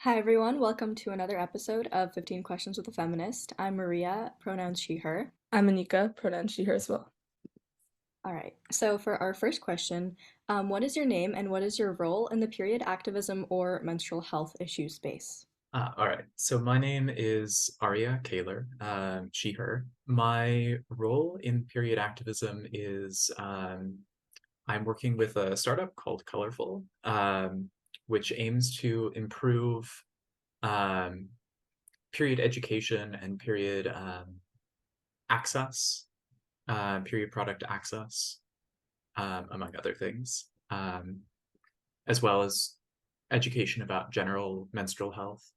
Hi, everyone. Welcome to another episode of 15 Questions with a Feminist. I'm Maria, pronouns she, her. I'm Anika, pronoun she, her as well. All right. So, for our first question, what is your name and what is your role in the period activism or menstrual health issue space? All right. So my name is Aria Koehler, she, her. My role in period activism is I'm working with a startup called Colorful, which aims to improve um, period education and period access, period product access, among other things, as well as education about general menstrual health.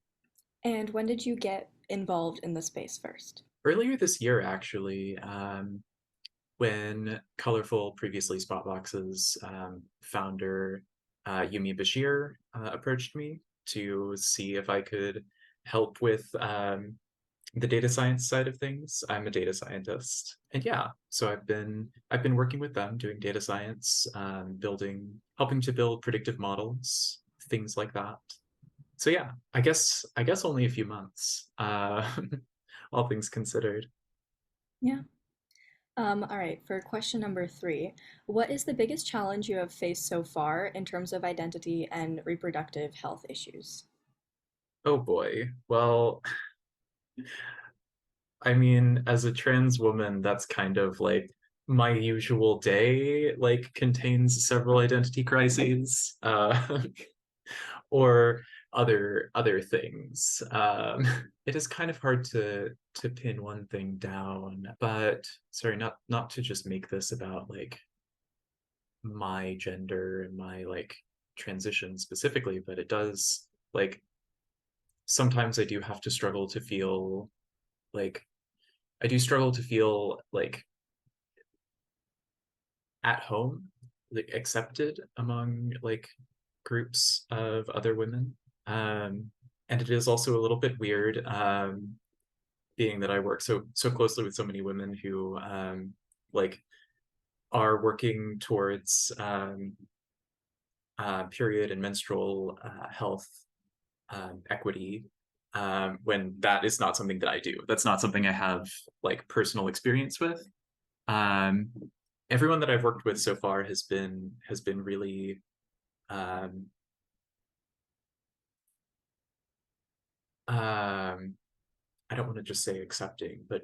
And when did you get involved in the space first? Earlier this year, actually, when Colorful, previously Spotbox's founder, Yumi Bashir, approached me to see if I could help with the data science side of things. I'm a data scientist, and yeah, so I've been working with them doing data science, helping to build predictive models, things like that. So yeah, I guess only a few months, all things considered. Yeah. All right. For question number three, what is the biggest challenge you have faced so far in terms of identity and reproductive health issues? Oh boy. Well, I mean, as a trans woman, that's kind of like my usual day, like contains several identity crises, or other things. It is kind of hard to pin one thing down, but sorry, not to just make this about like my gender and my like transition specifically, but it does like sometimes I do have to struggle to feel like I do struggle to feel like at home, like accepted among like groups of other women. And it is also a little bit weird, being that I work so closely with so many women who like are working towards period and menstrual health equity, when that is not something that I do. That's not something I have like personal experience with. Um, Everyone that I've worked with so far has been really um, um, I don't want to just say accepting, but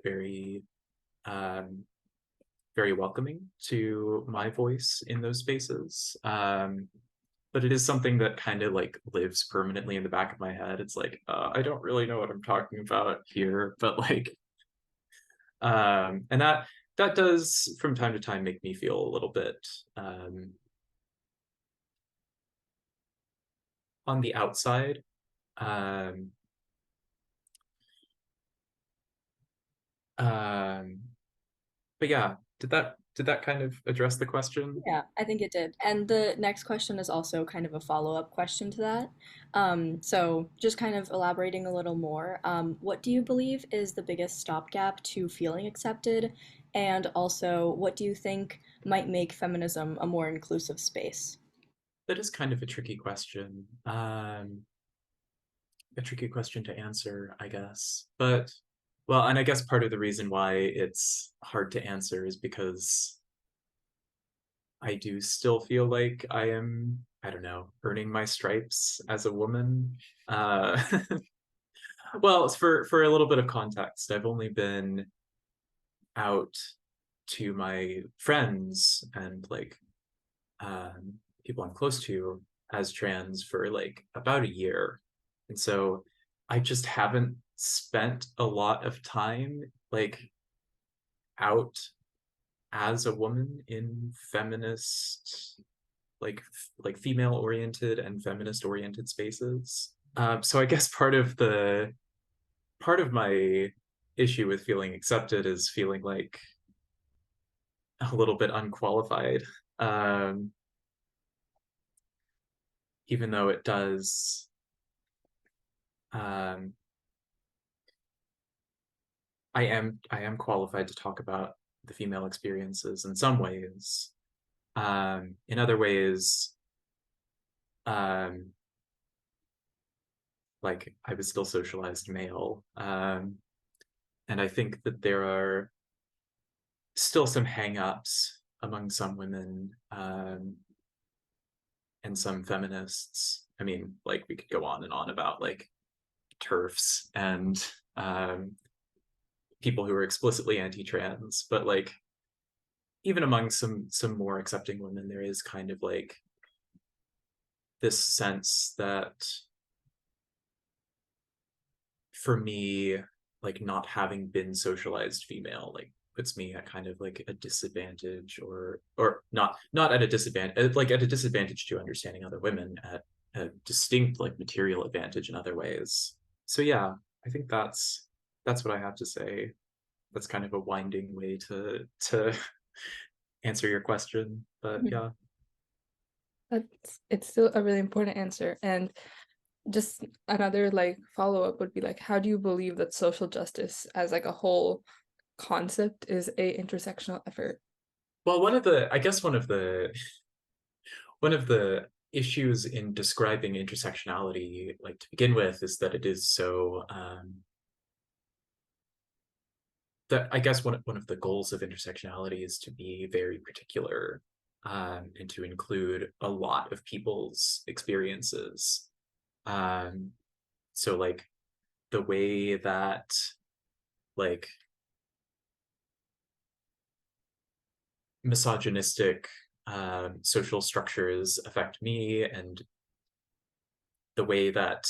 um, very welcoming to my voice in those spaces. But it is something that kind of like lives permanently in the back of my head. It's like I don't really know what I'm talking about here, but like and that does from time to time make me feel a little bit um, on the outside. Um, um, but yeah, did that kind of address the question? Yeah, I think it did. And the next question is also kind of a follow-up question to that. So just kind of elaborating a little more, what do you believe is the biggest stopgap to feeling accepted? And also, what do you think might make feminism a more inclusive space? That is kind of a tricky question to answer, I guess. But well, and I guess part of the reason why it's hard to answer is because I do still feel like I am, I don't know, earning my stripes as a woman. Uh, well, for a little bit of context, I've only been out to my friends and like people I'm close to as trans for like about a year. And so I just haven't spent a lot of time like out as a woman in feminist, like female oriented and feminist oriented spaces. So I guess part of my issue with feeling accepted is feeling like a little bit unqualified. Um, Even though it does um, I am qualified to talk about the female experiences in some ways. In other ways, um, like I was still socialized male. And I think that there are still some hang-ups among some women, and some feminists. I mean, like we could go on and on about like TERFs and people who are explicitly anti-trans, but like even among some more accepting women, there is kind of like this sense that for me, like not having been socialized female, like puts me at kind of like a disadvantage, or not at a disadvantage, like at a disadvantage to understanding other women, at a distinct like material advantage in other ways. So yeah, I think that's what I have to say. That's kind of a winding way to answer your question, but Mhm. yeah. It's still a really important answer. And just another like follow-up would be like, how do you believe that social justice as like a whole concept is a intersectional effort? Well, I guess one of the issues in describing intersectionality, like to begin with, is that it is so that I guess one of the goals of intersectionality is to be very particular, and to include a lot of people's experiences. Um, so like the way that like misogynistic social structures affect me, and the way that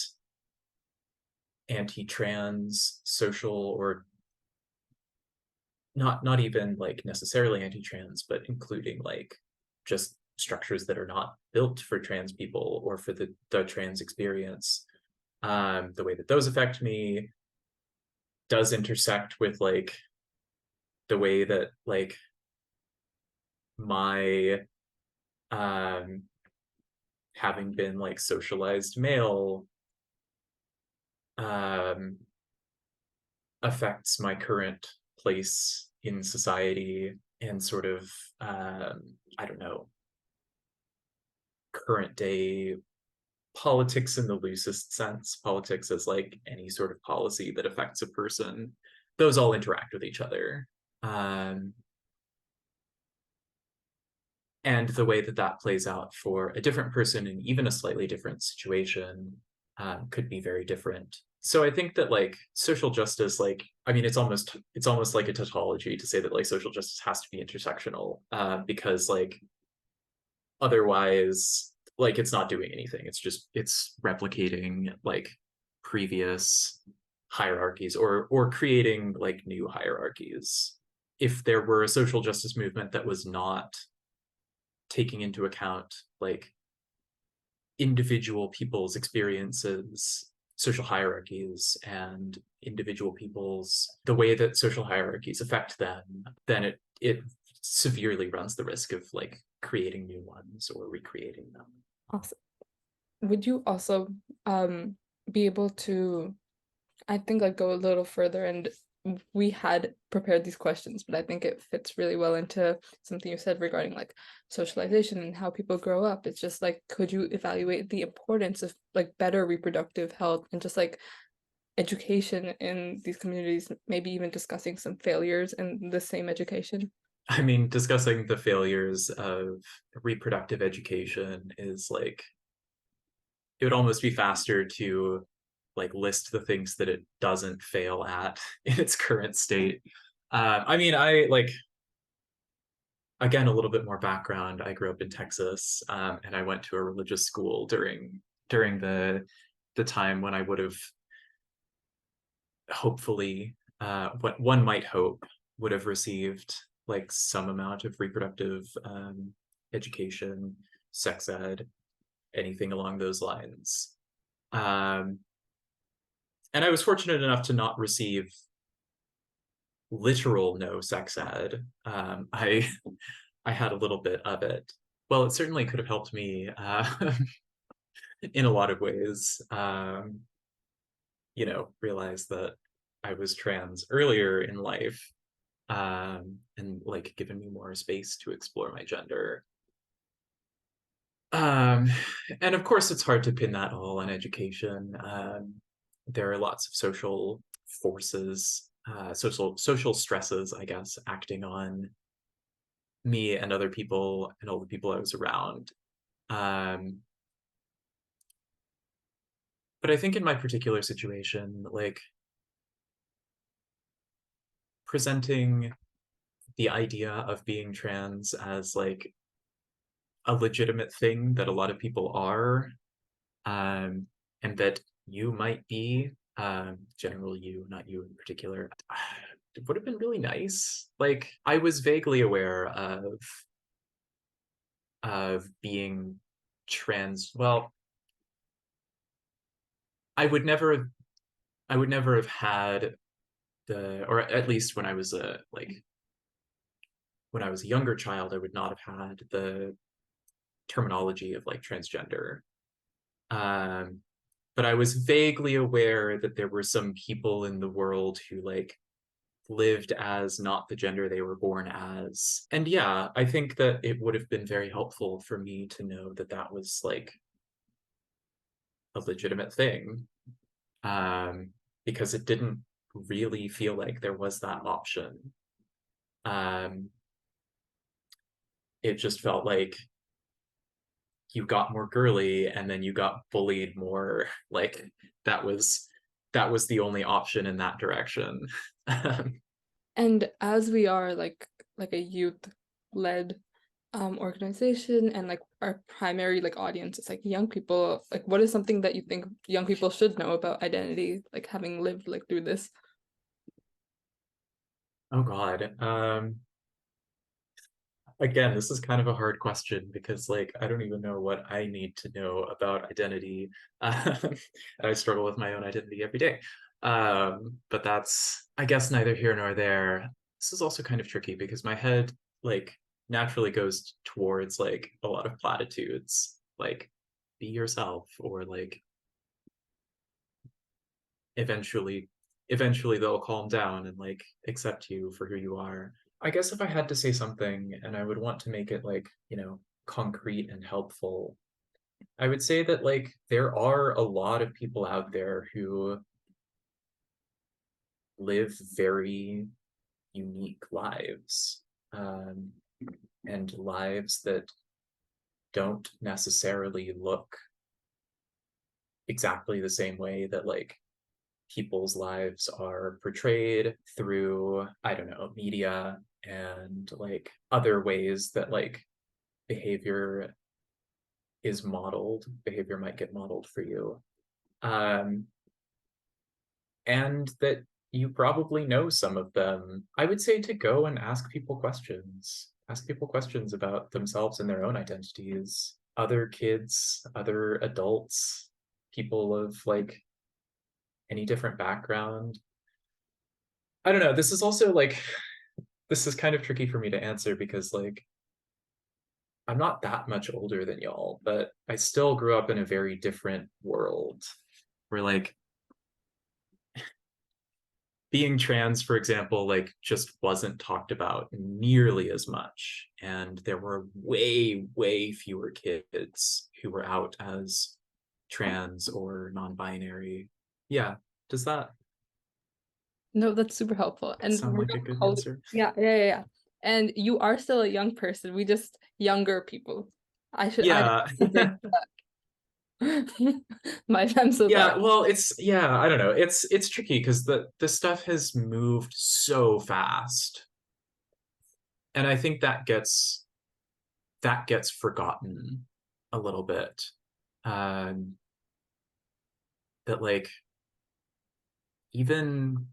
anti-trans social, or not even like necessarily anti-trans, but including like just structures that are not built for trans people or for the trans experience, the way that those affect me does intersect with like the way that like my um having been like socialized male um affects my current place in society, and sort of I don't know, current day politics in the loosest sense, politics as like any sort of policy that affects a person, those all interact with each other. Um, and the way that that plays out for a different person in even a slightly different situation, could be very different. So I think that like social justice, like I mean, it's almost like a tautology to say that like social justice has to be intersectional, because like otherwise like it's not doing anything, it's replicating like previous hierarchies, or creating like new hierarchies. If there were a social justice movement that was not taking into account like individual people's experiences, social hierarchies, and individual people's the way that social hierarchies affect them, then it severely runs the risk of like creating new ones or recreating them. Awesome. Would you also um be able to, I think, like go a little further, and we had prepared these questions, but I think it fits really well into something you said regarding like socialization and how people grow up. It's just like, could you evaluate the importance of like better reproductive health and just like education in these communities, maybe even discussing some failures in the same education? I mean, discussing the failures of reproductive education is like, it would almost be faster to like list the things that it doesn't fail at in its current state. I mean, I like, again, a little bit more background. I grew up in Texas, and I went to a religious school during the time when I would have hopefully, what one might hope, would have received like some amount of reproductive education, sex ed, anything along those lines. Um, and I was fortunate enough to not receive literal no sex ed. I had a little bit of it. Well, it certainly could have helped me in a lot of ways. Realize that I was trans earlier in life, and like given me more space to explore my gender. Um, and of course, it's hard to pin that all on education. There are lots of social forces, social stresses, I guess, acting on me and other people and all the people I was around. Um, but I think in my particular situation, like presenting the idea of being trans as like a legitimate thing that a lot of people are, um, and that you might be, general you, not you in particular, it would have been really nice. Like I was vaguely aware of being trans. Well, I would never have, I would never have had the, or at least when I was a like when I was a younger child, I would not have had the terminology of like transgender. Um, but I was vaguely aware that there were some people in the world who like lived as not the gender they were born as. And yeah, I think that it would have been very helpful for me to know that that was like a legitimate thing, um, because it didn't really feel like there was that option. Um, it just felt like you got more girly and then you got bullied more. Like that was that was the only option in that direction. And as we are like a youth-led organization, and like our primary like audience is like young people, like what is something that you think young people should know about identity, like having lived like through this? Oh God. Again, this is kind of a hard question because like I don't even know what I need to know about identity. And I struggle with my own identity every day. But that's, I guess, neither here nor there. This is also kind of tricky because my head like naturally goes towards like a lot of platitudes, like be yourself, or like eventually eventually they'll calm down and like accept you for who you are. I guess if I had to say something and I would want to make it like, concrete and helpful, I would say that like there are a lot of people out there who live very unique lives, um, and lives that don't necessarily look exactly the same way that like people's lives are portrayed through, I don't know, media and like other ways that like behavior is modeled, behavior might get modeled for you. Um, and that you probably know some of them. I would say to go and ask people questions about themselves and their own identities, other kids, other adults, people of like any different background. I don't know. This is also like this is kind of tricky for me to answer because like I'm not that much older than y'all, but I still grew up in a very different world where like being trans, for example, like just wasn't talked about nearly as much. And there were way, way fewer kids who were out as trans or non-binary. Yeah. Does that No, that's super helpful. And sound we're like a not good calling, answer? yeah. And you are still a young person. We just younger people. I Yeah. I'm so sorry. Yeah, well, I don't know. It's tricky because the stuff has moved so fast. And I think that gets forgotten a little bit. Um, that like even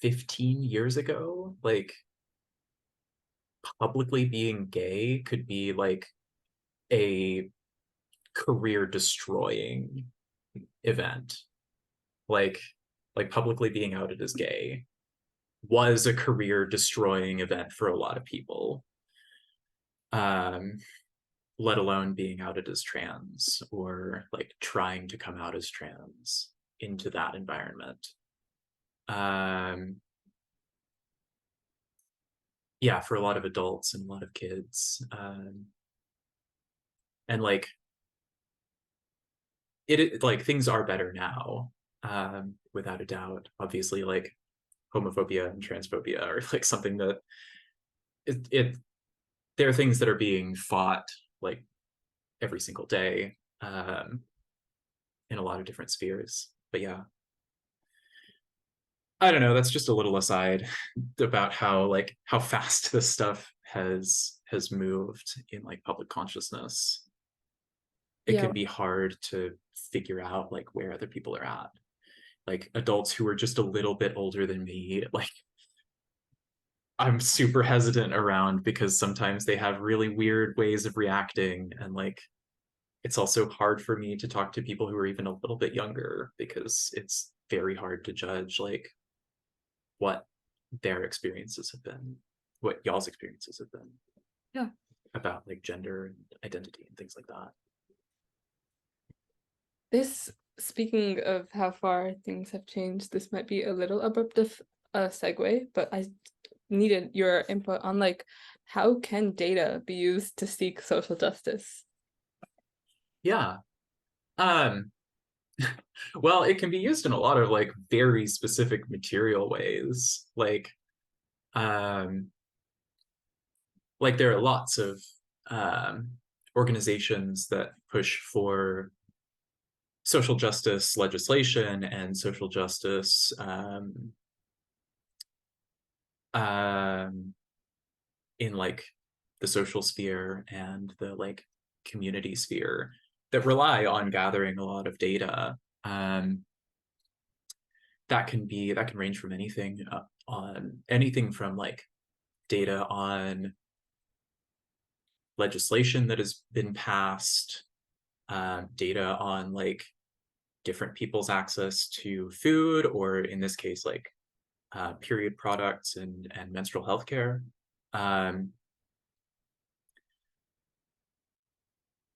15 years ago, like publicly being gay could be like a career destroying event. Like like publicly being outed as gay was a career destroying event for a lot of people. Um, let alone being outed as trans or like trying to come out as trans into that environment. Um, yeah, for a lot of adults and a lot of kids. And like like things are better now, without a doubt. Obviously, like homophobia and transphobia are like something that it there are things that are being fought like every single day, in a lot of different spheres. But yeah, I don't know, that's just a little aside about how fast this stuff has moved in like public consciousness. It Yeah. can be hard to figure out like where other people are at, like adults who are just a little bit older than me. Like I'm super hesitant around because sometimes they have really weird ways of reacting, and like it's also hard for me to talk to people who are even a little bit younger because it's very hard to judge like what their experiences have been, what y'all's experiences have been. Yeah. About like gender and identity and things like that. This, speaking of how far things have changed, this might be a little abrupt of a segue, but I needed your input on like how can data be used to seek social justice? Yeah. Um, well, it can be used in a lot of like very specific material ways. Um, like there are lots of um, organizations that push for social justice legislation and social justice um, in like the social sphere and the like community sphere that rely on gathering a lot of data. That can range from anything on anything from like data on legislation that has been passed, data on like different people's access to food, or in this case, like period products and menstrual health care. Um,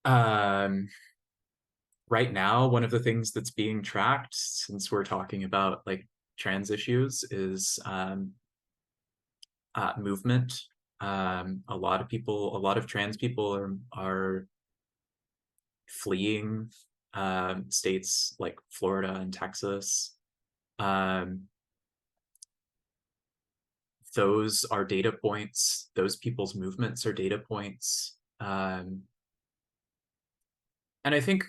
um, right now, one of the things that's being tracked, since we're talking about like trans issues, is movement. A lot of people, a lot of trans people are fleeing states like Florida and Texas. Um, those are data points. Those people's movements are data points. And I think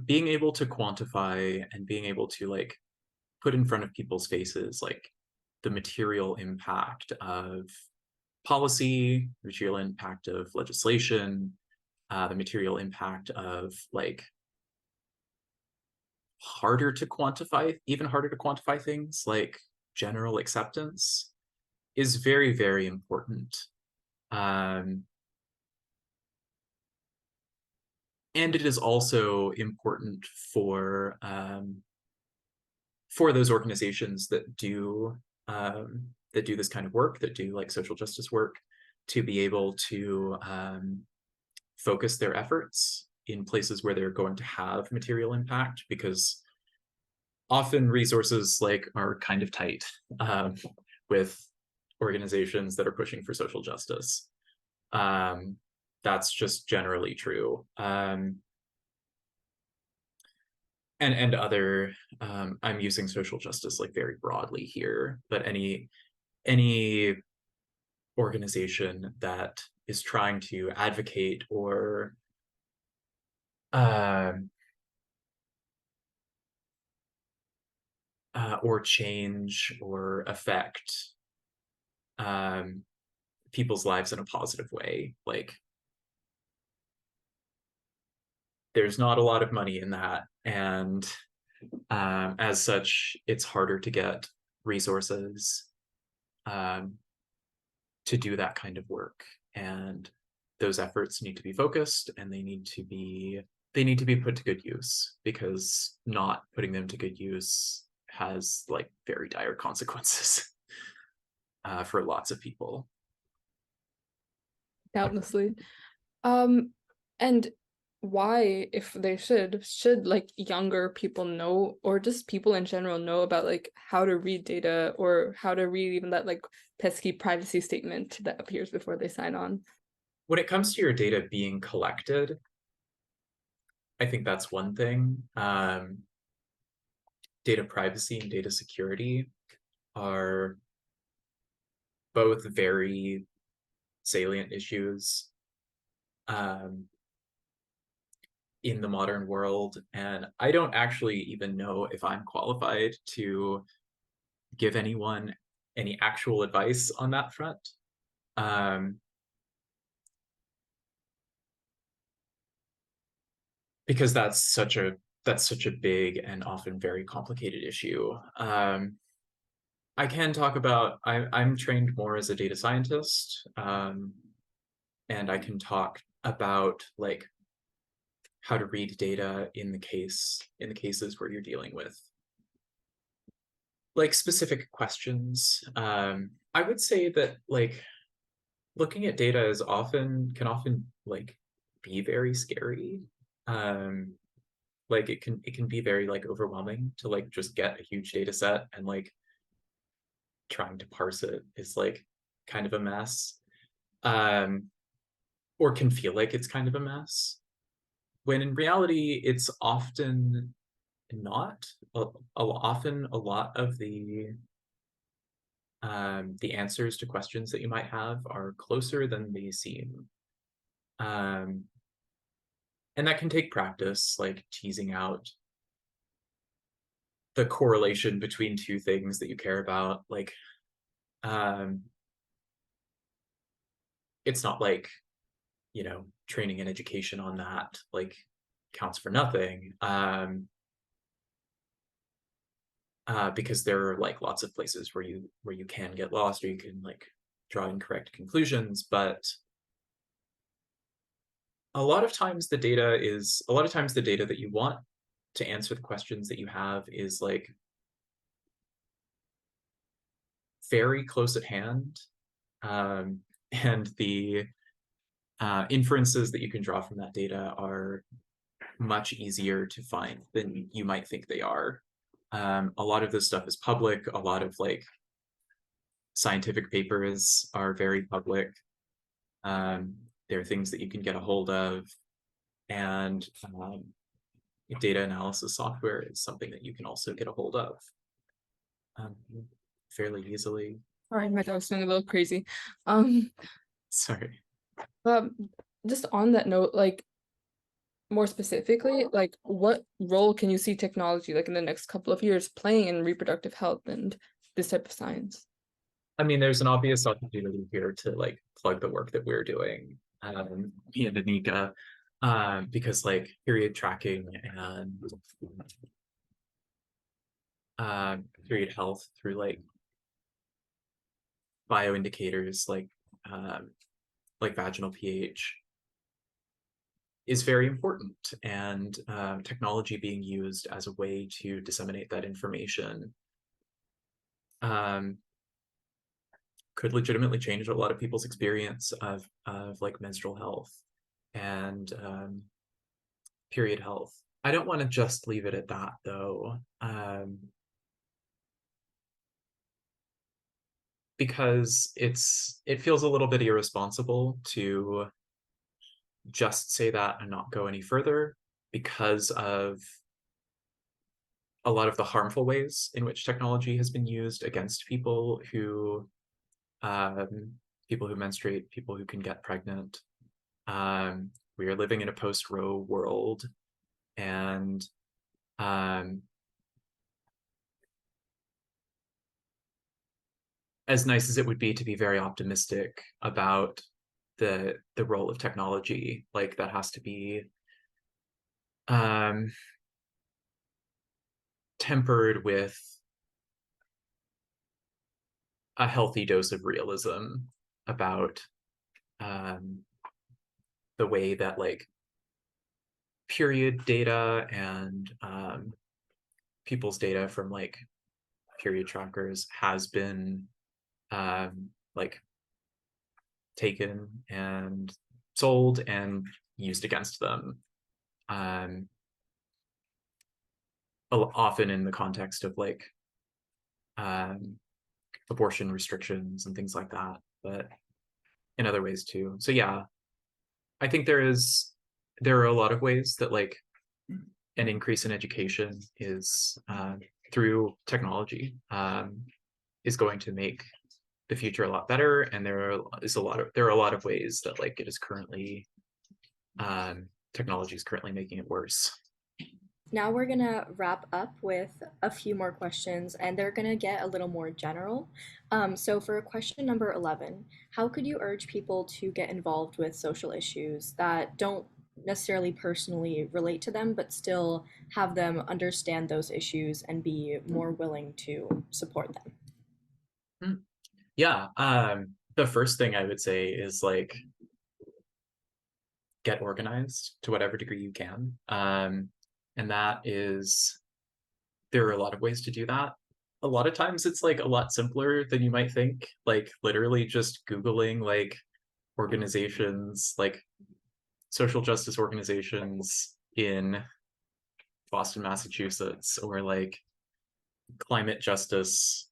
being able to quantify and being able to like put in front of people's faces like the material impact of policy, material impact of legislation, the material impact of like even harder to quantify things like general acceptance is very, very important. Um, and it is also important for those organizations that do this kind of work, that do like social justice work, to be able to focus their efforts in places where they're going to have material impact, because often resources like are kind of tight with organizations that are pushing for social justice. That's just generally true. And other I'm using social justice like very broadly here, but any organization that is trying to advocate um or change or affect people's lives in a positive way, like there's not a lot of money in that, and as such it's harder to get resources um, to do that kind of work, and those efforts need to be focused, and they need to be put to good use, because not putting them to good use has like very dire consequences for lots of people. Doubtlessly. And why, if they should like younger people know, or just people in general know about like how to read data, or how to read even that like pesky privacy statement that appears before they sign on? When it comes to your data being collected, I think that's one thing. Data privacy and data security are both very salient issues in the modern world. And I don't actually even know if I'm qualified to give anyone any actual advice on that front. Because that's such a big and often very complicated issue. I can talk about, I'm trained more as a data scientist, and I can talk about like how to read data in the cases where you're dealing with like specific questions. I would say that like looking at data can often like be very scary. Like it can be very like overwhelming to like just get a huge data set, and like trying to parse it is like kind of a mess. Or can feel like it's kind of a mess, when in reality it's often not. Often a lot of the answers to questions that you might have are closer than they seem. Um, and that can take practice, like teasing out the correlation between two things that you care about. Like, it's not like, training and education on that like counts for nothing. Because there are like lots of places where you can get lost, or you can like draw incorrect conclusions. But a lot of times the data that you want to answer the questions that you have is like very close at hand. And the inferences that you can draw from that data are much easier to find than you might think they are. A lot of this stuff is public. A lot of like scientific papers are very public. There are things that you can get a hold of, and data analysis software is something that you can also get a hold of fairly easily. Sorry, my dog's being a little crazy. Um, Sorry. just on that note, like more specifically, like what role can you see technology like in the next couple of years playing in reproductive health and this type of science? I mean, there's an obvious opportunity here to like plug the work that we're doing, me and Anika, because like period tracking and period health through like bioindicators like vaginal pH is very important, and technology being used as a way to disseminate that information could legitimately change a lot of people's experience of like menstrual health and period health. I don't want to just leave it at that though, because it feels a little bit irresponsible to just say that and not go any further, because of a lot of the harmful ways in which technology has been used against um, people who menstruate, people who can get pregnant. We are living in a post-Roe world, and as nice as it would be to be very optimistic about the role of technology, like that has to be tempered with a healthy dose of realism about the way that like period data and people's data from like period trackers has been like taken and sold and used against them, often in the context of like abortion restrictions and things like that, but in other ways too. So yeah, I think there are a lot of ways that like an increase in education is through technology is going to make the future a lot better. And there are a lot of ways that like it is currently technology is currently making it worse. Now we're gonna wrap up with a few more questions, and they're gonna get a little more general. So for question number 11, how could you urge people to get involved with social issues that don't necessarily personally relate to them, but still have them understand those issues and be more willing to support them? Yeah, the first thing I would say is like get organized to whatever degree you can. And that is, there are a lot of ways to do that. A lot of times it's like a lot simpler than you might think, like literally just Googling like organizations, like social justice organizations in Boston, Massachusetts, or like climate justice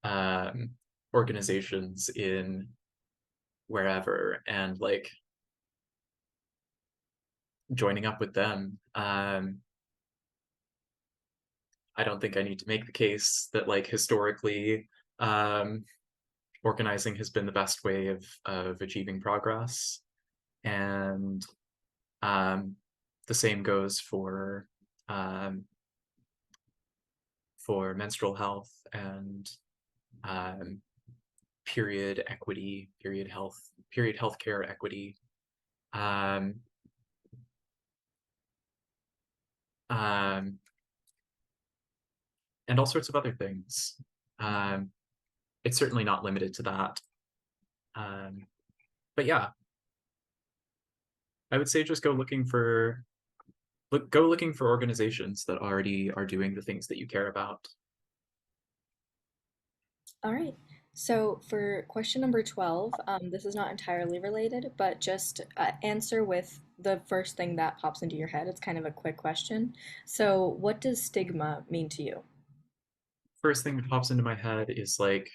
um, organizations in wherever, and like joining up with them. I don't think I need to make the case that like historically organizing has been the best way of achieving progress. And the same goes um, for menstrual health and period equity, period healthcare equity. Um, um, and all sorts of other things. It's certainly not limited to that. But yeah, I would say just go looking for organizations that already are doing the things that you care about. All right. So for question number 12, this is not entirely related, but just answer with the first thing that pops into your head. It's kind of a quick question. So, what does stigma mean to you? First thing that pops into my head is like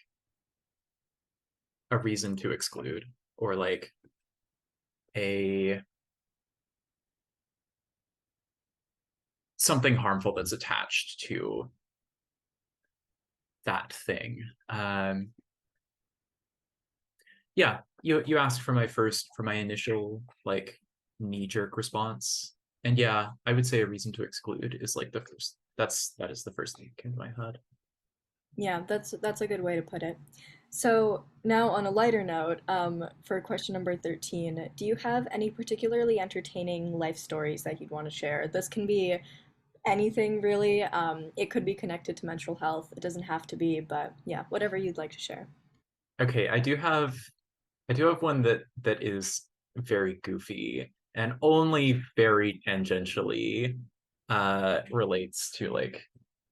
a reason to exclude, or like a something harmful that's attached to that thing. Yeah, you asked for my initial like knee-jerk response. And yeah, I would say a reason to exclude is like that is the first thing that came to my head. Yeah, that's a good way to put it. So now on a lighter note, for question number 13, do you have any particularly entertaining life stories that you'd want to share? This can be anything really. It could be connected to mental health. It doesn't have to be, but yeah, whatever you'd like to share. Okay, I do have one that is very goofy and only very tangentially relates to like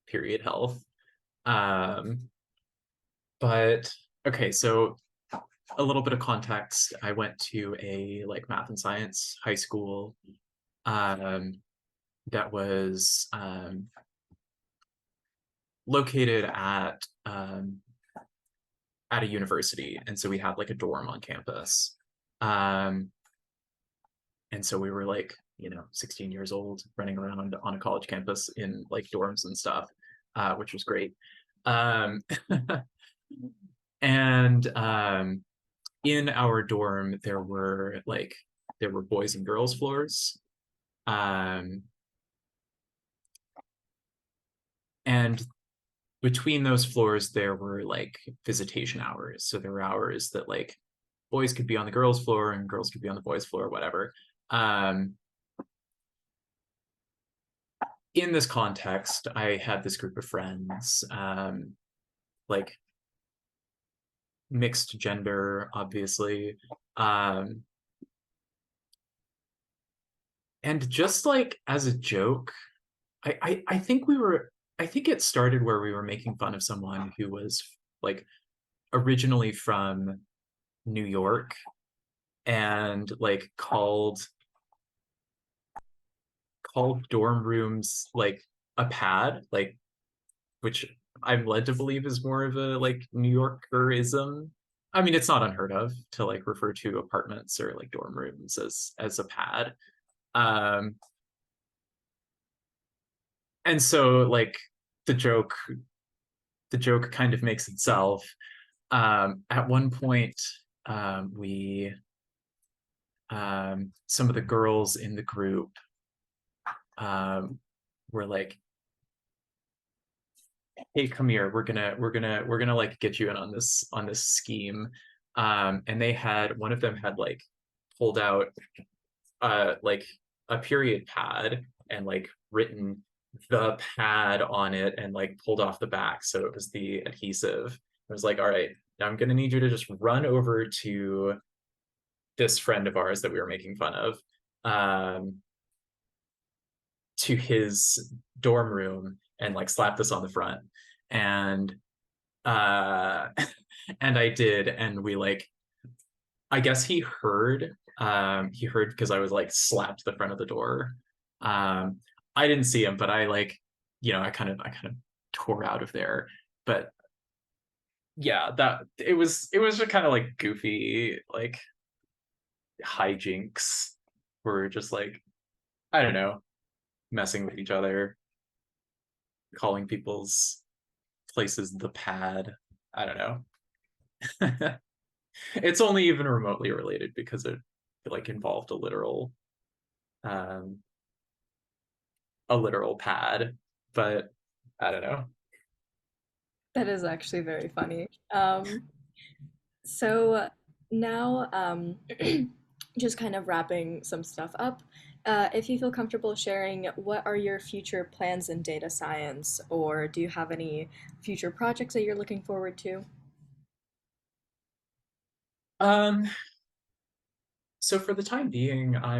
period health. Um, but okay, so a little bit of context. I went to a like math and science high school um, that was located at a university, and so we had like a dorm on campus. Um, and so we were like, 16 years old, running around on a college campus in like dorms and stuff, which was great. Um, and in our dorm, there were boys and girls floors. Um, and between those floors, there were like visitation hours. So there were hours that like boys could be on the girls' floor and girls could be on the boys' floor, whatever. Um, in this context, I had this group of friends, like mixed gender, obviously. Um, and just like as a joke, I think I think it started where we were making fun of someone who was like originally from New York and like called dorm rooms like a pad, like, which I'm led to believe is more of a like New Yorkerism. I mean, it's not unheard of to like refer to apartments or like dorm rooms as a pad. Um, and so like the joke the joke kind of makes itself. At one point, we some of the girls in the group um, were like, "Hey, come here. We're gonna like get you in on this scheme." And they had one of them had like pulled out like a period pad and like written the pad on it and like pulled off the back, so it was the adhesive. I was like, all right, now I'm gonna need you to just run over to this friend of ours that we were making fun of, um, to his dorm room and like slap this on the front. And uh and I did, and we like, I guess he heard because I was like slapped the front of the door. Um I didn't see him, but I like, I kind of tore out of there. But yeah, that it was just kind of like goofy, like hijinks. We're just like, I don't know, messing with each other, calling people's places the pad. I don't know. It's only even remotely related because it like involved um a literal pad, but I don't know. That is actually very funny. So now, just kind of wrapping some stuff up. If you feel comfortable sharing, what are your future plans in data science, or do you have any future projects that you're looking forward to? Um so for the time being, I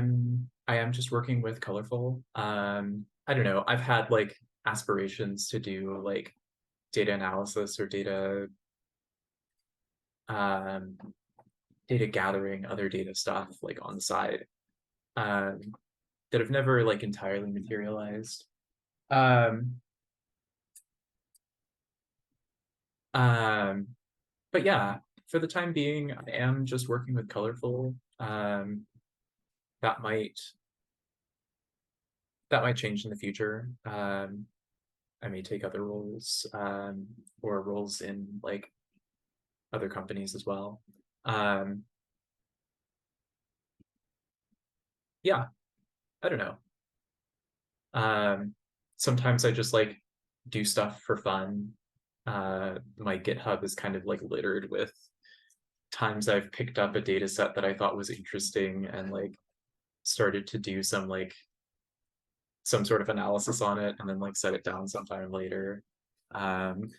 am just working with Colorful. I don't know. I've had like aspirations to do like data analysis or um data gathering, other data stuff like on the side. Um that have never like entirely materialized. Um um but yeah, for the time being, I am just working with Colorful. That might that might change in the future. I may take other roles, or roles in like other companies as well. Um, yeah, I don't know. Um, Sometimes I just like do stuff for fun. My GitHub is kind of like littered with times I've picked up a data set that I thought was interesting and like started to do some sort of analysis on it and then like set it down sometime later. Um,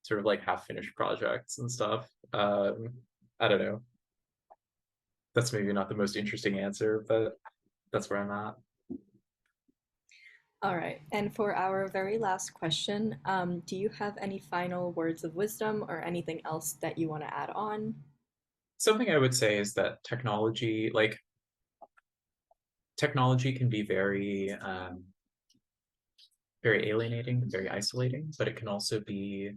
Sort of like half finished projects and stuff. I don't know. That's maybe not the most interesting answer, but that's where I'm at. All right. And for our very last question, do you have any final words of wisdom or anything else that you want to add on? Something I would say is that technology can be very alienating, very isolating, but it can also be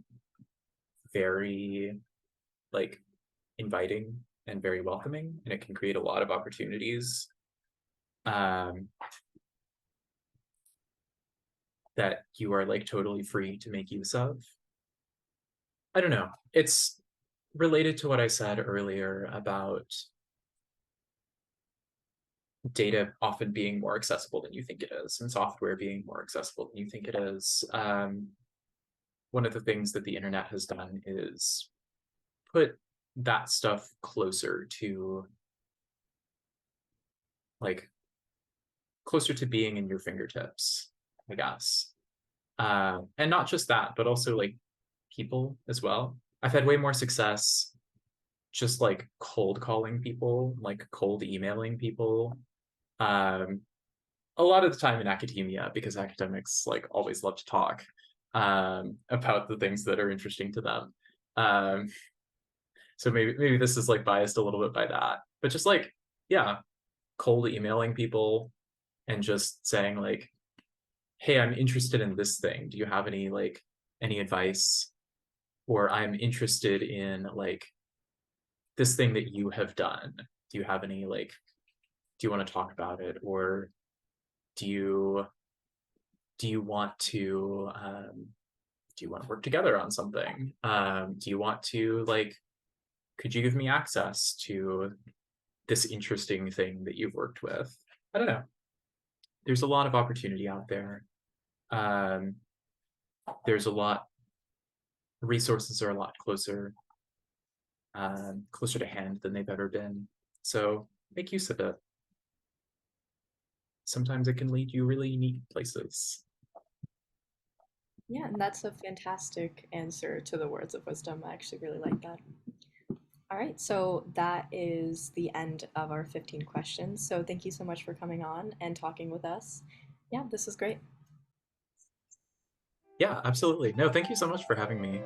very like inviting and very welcoming, and it can create a lot of opportunities um, that you are like totally free to make use of. I don't know. It's related to what I said earlier about data often being more accessible than you think it is, and software being more accessible than you think it is. One of the things that the internet has done is put that stuff closer to like closer to being in your fingertips, I guess. And not just that, but also like people as well. I've had way more success just like cold calling people, like cold emailing people. Um, a lot of the time in academia, because academics like always love to talk about the things that are interesting to them. Um, so maybe this is like biased a little bit by that, but just like, yeah, cold emailing people and just saying like, hey, I'm interested in this thing. Do you have any advice? Or I'm interested in like this thing that you have done. Do you have any like, do you want to talk about it? Or do you do you want to work together on something? Do you want to, like, could you give me access to this interesting thing that you've worked with? I don't know. There's a lot of opportunity out there. Um, there's a lot, resources are a lot closer to hand than they've ever been. So make use of it. Sometimes it can lead you really neat places. Yeah, and that's a fantastic answer to the words of wisdom. I actually really like that. All right, so that is the end of our 15 questions. So thank you so much for coming on and talking with us. Yeah, this was great. Yeah, absolutely. No, thank you so much for having me.